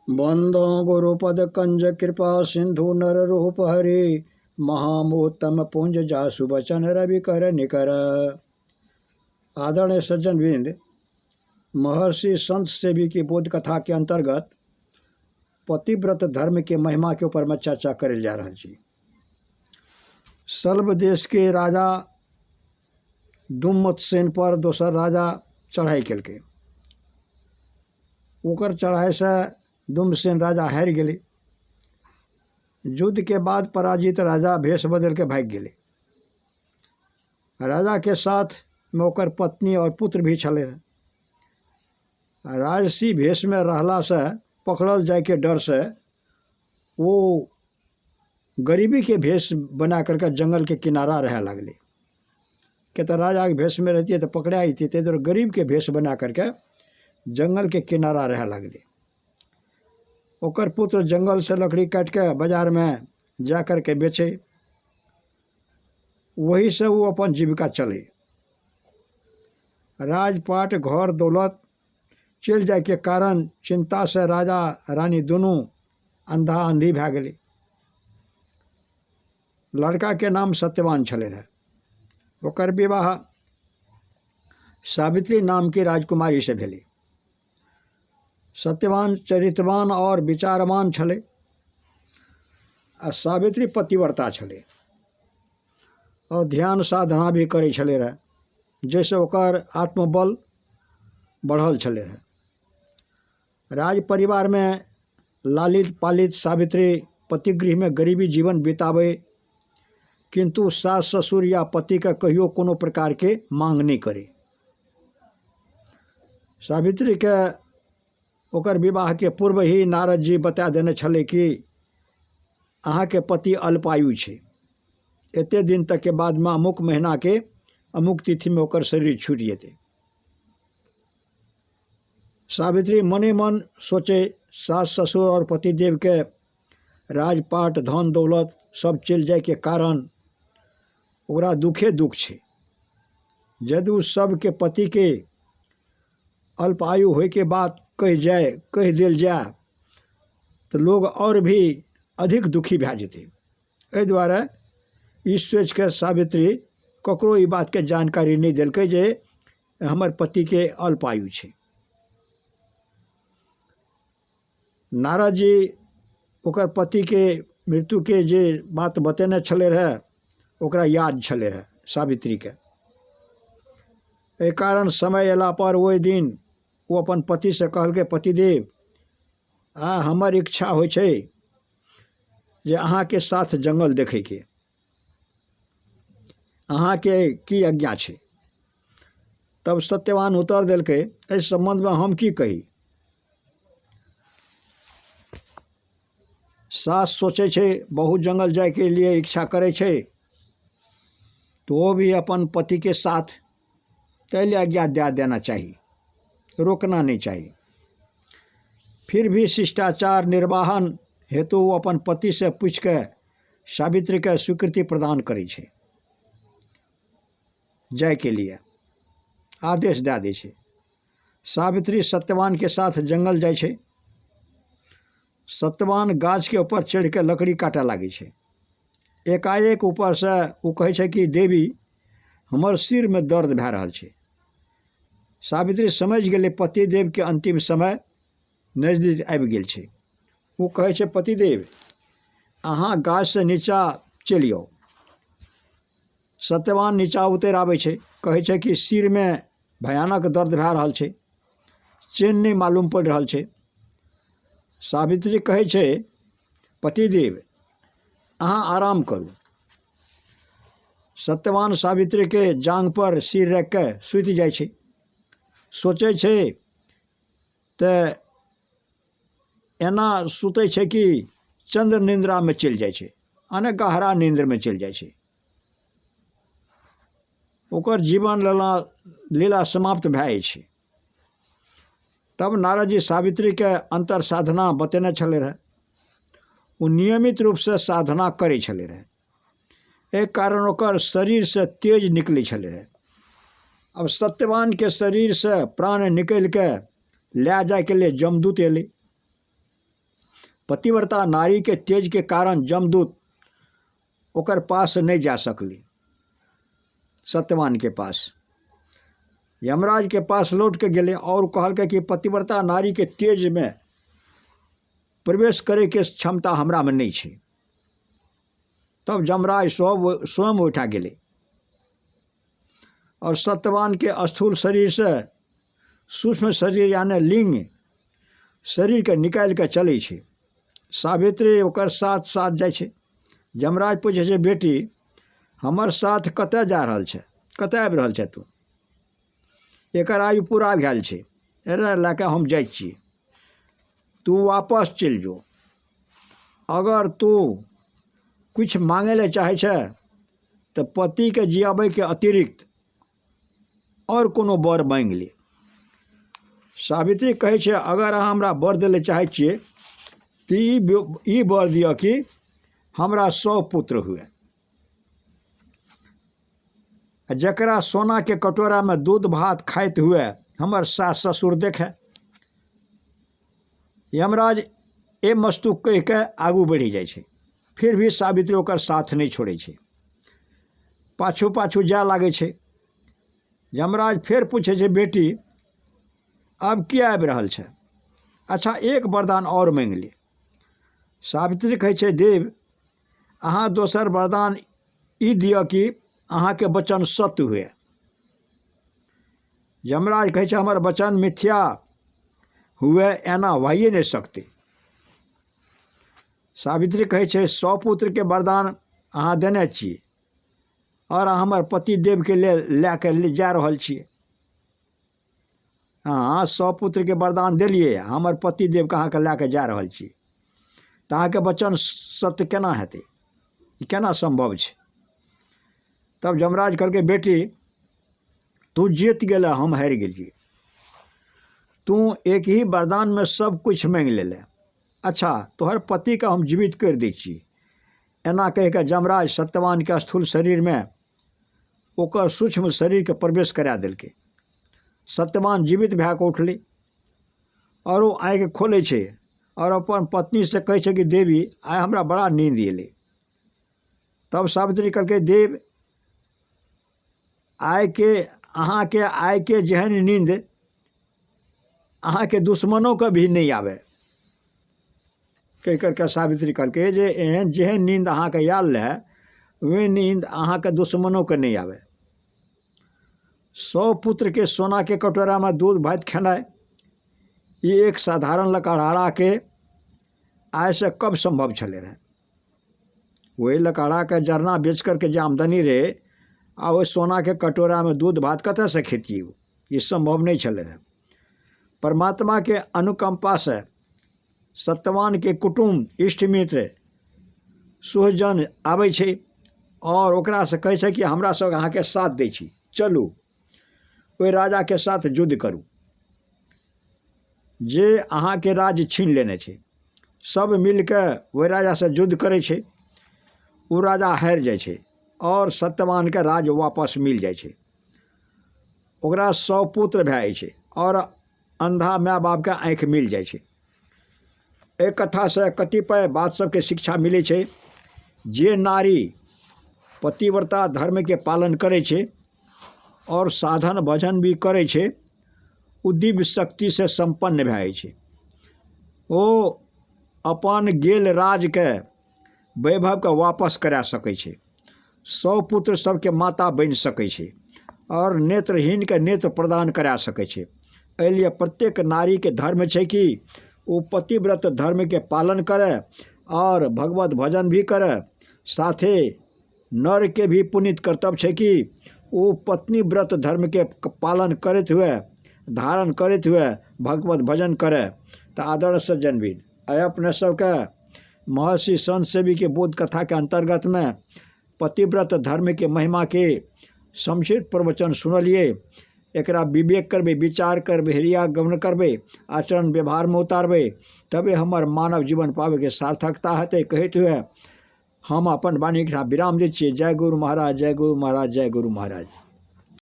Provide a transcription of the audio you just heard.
बंदो गुरुपद कंज कृपा सिंधु नर रूप हरि महामोत्तम पुंज जासु बचन रवि कर निकर। आदरणीय सज्जन बिंद, महर्षि संत सेवी की बोध कथा के अंतर्गत पतिव्रत धर्म के महिमा के ऊपर में चर्चा करे जा रहा छी। सल्व देश के राजा दुम्मतसेन पर दोसर राजा चढ़ाई केलकै। ओकर चढ़ाई से दुम्मतसेन राजा हारि गेलै। युद्ध के बाद पराजित राजा भेष बदल के भाग गेलै। राजा के साथ में ओकर पत्नी और पुत्र भी छलै। राजसी भेष में रहला से पकड़ल जाए के डर से वो गरीबी के भेष बना करके जंगल के किनारा रह लगले। कि तो राजा के भेष में रहती तो पकड़ा थी, तो गरीब के भेष बना करके जंगल के किनारा रह लगले। ओकर पुत्र जंगल से लकड़ी काट के बाजार में जा कर के बेचे, वही से वो अपन जीविका चले। राजपाट घर दौलत चल जाए के कारण चिंता से राजा रानी दोनों अंधा अंधी भै गए। लड़का के नाम सत्यवान छले रहे। ओकर विवाह सावित्री नाम की राजकुमारी से भेले। सत्यवान चरित्रवान और विचारवान छले आ सावित्री पतिव्रता छले और ध्यान साधना भी करे छले रहे, जैसे ओकर आत्मबल बढ़ल छले रहे। राज परिवार में लालित पालित सावित्री पतिगृह में गरीबी जीवन बितावे, किंतु सास ससुर या पति का कहियो कोनो प्रकार के मांग नहीं करे। सावित्री के ओकर विवाह के पूर्व ही नारद जी बता देने छले कि अहाँ के पति अल्पायु छे, एते दिन तक के बाद में अमुक महीना के अमुक तिथि में ओकर शरीर छूट जेते। सावित्री मने मन सोचे सास ससुर और पतिदेव के राजपाट धन दौलत सब चल जाए के कारण ओकरा दुखे दुख छे। यदि उस सब के पति के अल्पायु होए के बाद कह दिल जाए तो लोग और भी अधिक दुखी भै जेते। एहि दुआरे ई सोच के सावित्री ककरो ई बात के जानकारी नहीं दिलकै जे हमर पति के अल्पायु छे। नारद जी ओकर पति के मृत्यु के जे बात बतेने छले रहे ओकरा याद छले रहे सावित्री के। एहि कारण समय अयला पर ओहि दिन वो अपन पति से कहलकै, पतिदेव हमर इच्छा होइ छै जे अहाँ के साथ जंगल देखे के, अहाँ के की आज्ञा छै। तब सत्यवान उत्तर देलकै, इस संबंध में हम की कही। सास सोचे छे बहुत जंगल जाए के लिए इच्छा करे छे, तो वो भी अपन पति के साथ पहले आज्ञा दे देना चाहिए, रोकना नहीं चाहिए। फिर भी शिष्टाचार निर्वाहन हेतु वो अपन पति से पूछ के सावित्री के स्वीकृति प्रदान करे छे, जाए के लिए आदेश दे दे छे। सावित्री सत्यवान के साथ जंगल जाए छे। सत्यवान गाछ के ऊपर चढ़ के लकड़ी काटे लागे छे। एकाएक ऊपर से वो कहे छे कि देवी हमर सिर में दर्द भै रहल छे। सावित्री समझ गेले पतिदेव के अंतिम समय नजदीक आबि गेल छे। वो कहे छे, पतिदेव अहाँ गाछ से नीचा चलियो। सत्यवान नीचा उतर आवे छे, कहे छे कि सिर में भयानक दर्द भै रहल छे, चैन नहीं मालूम पड़ रहल छे। सावित्री कहे छे, पतिदेव अहाँ आराम करू। सत्यवान सावित्री के जांग पर सिर रख के सुति जाए छे। सोचे छे तो एना सुते छे कि चंद्र निंद्रा में चल जाए छे, अने गहरा नींद्र में चल जाए छे। ओकर जीवन लीला समाप्त भै छे। तब नारद जी सावित्री के अंतर साधना बतेने छले रहे। वो नियमित रूप से साधना करे छले रहे। एक कारण ओकर शरीर से तेज निकले छले रहे। अब सत्यवान के शरीर से प्राण निकल के ले जाए के लिए जमदूत एले। पतिव्रता नारी के तेज के कारण जमदूत ओकर पास नहीं जा सकली, सत्यवान के पास। यमराज के पास लौट के गेले और कहलकै कि पतिव्रता नारी के तेज में प्रवेश करे के क्षमता हमरा में नहीं छै। तब यमराज स्वयं उठा गेले और सत्यवान के स्थूल शरीर से सूक्ष्म शरीर यानी लिंग शरीर के निकाल के चलै छै। सावित्री ओकर साथ साथ जाइ छै। यमराज पूछे छै, बेटी हमर साथ कतऽ जा रहल छै, कतऽ आबि रहल छै तू? एकर आयु पूरा भेल छै, एकरा लऽ कऽ हम जाइ छियै, तू वापस चलि जो। अगर तू कुछ मांगे ले चाहे छै तो पति के जियाबे के अतिरिक्त और कोनो वर मांग ले। सावित्री कहे छै, अगर अहाँ हमरा वर दे ले चाहे छियै तो ई वर दिअ कि हमरा 100 पुत्र हुए, जकरा सोना के कटोरा में दूध भात खाइत हुए हमर सास ससुर देखे। यमराज ए मस्तूक कह के आगू बढ़ी जाइ छै, फिर भी सावित्री ओकर साथ नहीं छोड़े छै, पाछू पाछू जाए लागे छै। यमराज फिर पूछे छै, बेटी अब क्या आबि रहल छै? अच्छा एक वरदान और मांग ले। सावित्री कहे छै, देव अहाँ दोसर वरदान ई दिअ कि अहाँ के वचन सत्य हुए। यमराज कहे छै, हमर वचन मिथ्या हुए एना भइए नहीं सकते। सावित्री कहे छै, 100 पुत्र के वरदान अहाँ देने छिए और हमर पति देव के ले के जा रहल छिए। हाँ 100 पुत्र के वरदान दिलिए, हमर पति देव के अहाँके लए के जा रहल छिए, तऽ अहाँके वचन सत्य केना हेतै, ई केना संभव छै? तब यमराज कहलकै, बेटी तू जीत गेला, हम हारि गेलिए। तू एक ही वरदान में सब कुछ मांग लेले। अच्छा तोहर पति का हम जीवित कर दै छी। एना कह के यमराज सत्यवान के स्थूल शरीर में ओकर सूक्ष्म शरीर के प्रवेश करा देलकै। सत्यवान जीवित भए के उठलै और वो आँखि खोलै छै और अपन पत्नी से कहै छै कि देवी आइ हमरा बड़ा नींद एलै। तब सावित्री कहलकै, देव आइ के जेहन नींद अहाँ के दुश्मनों के भी नहीं आवे। कह करके सावित्री कहलकै जे एहन जेहन नींद अहाँ के आयल रहे वही नींद अहाँ के दुश्मनों के नहीं आवे। 100 पुत्र के सोना के कटोरा में दूध भात खेनाई ये एक साधारण लकड़हारा के आय से कब संभव छले रहे। वही लकड़ा के जरना बेच करके जो आमदनी रहे आ वही सोना के कटोरा में दूध भात कतऽ से खेतिए, ये संभव नहीं छले रहे। परमात्मा के अनुकंपा से सत्यवान के कुटुंब इष्ट मित्र सुहजन आबै छै और ओकरा से कहै छै कि हमरा सब अहाँ के साथ दै छी, चलू ओहि राजा के साथ युद्ध करू जे अहाँ के राज छीन लेने छै। सब मिलके वही राजा से युद्ध करे छै, वो राजा हारि जाइ छै और सत्यवान के राज वापस मिल जाइ छै। ओकरा 100 पुत्र भए जाइ छै और अंधा माय बाप के आँखि मिल जाइ छै। एक कथा से कतिपय बात सबके शिक्षा मिले छै। जे नारी पतिव्रता धर्म के पालन करे छै और साधन भजन भी करे छै, उ दिव्य शक्ति से संपन्न भए जाइ छै। ओ अपन गेल राज के वैभव के वापस करा सकै छै, 100 पुत्र सबके माता बनि सकै छै और नेत्रहीन के नेत्र प्रदान करा सकै छै। एहि लिए प्रत्येक नारी के धर्म छै कि वो पतिव्रत धर्म के पालन करे और भगवत भजन भी करे। साथे नर के भी पुनीत कर्तव्य छै कि वो पत्नी व्रत धर्म के पालन करते हुए धारण करते हुए भगवत भजन करे। तो आदर्श सज्जनवीर आइ अपने सबके महर्षि संत सेवी के बोध कथा के अंतर्गत में पतिव्रत धर्म के महिमा के संक्षिप्त प्रवचन सुनलिए। एकरा विवेक करबे, विचार करबे, हृदय गमन करबे, आचरण व्यवहार में उतारबे, तबे हमर मानव जीवन पावे के सार्थकता हेतै। कहते हुए हम अपन वाणी के विराम दै छियै। जय गुरु महाराज, जय गुरु महाराज, जय गुरु महाराज।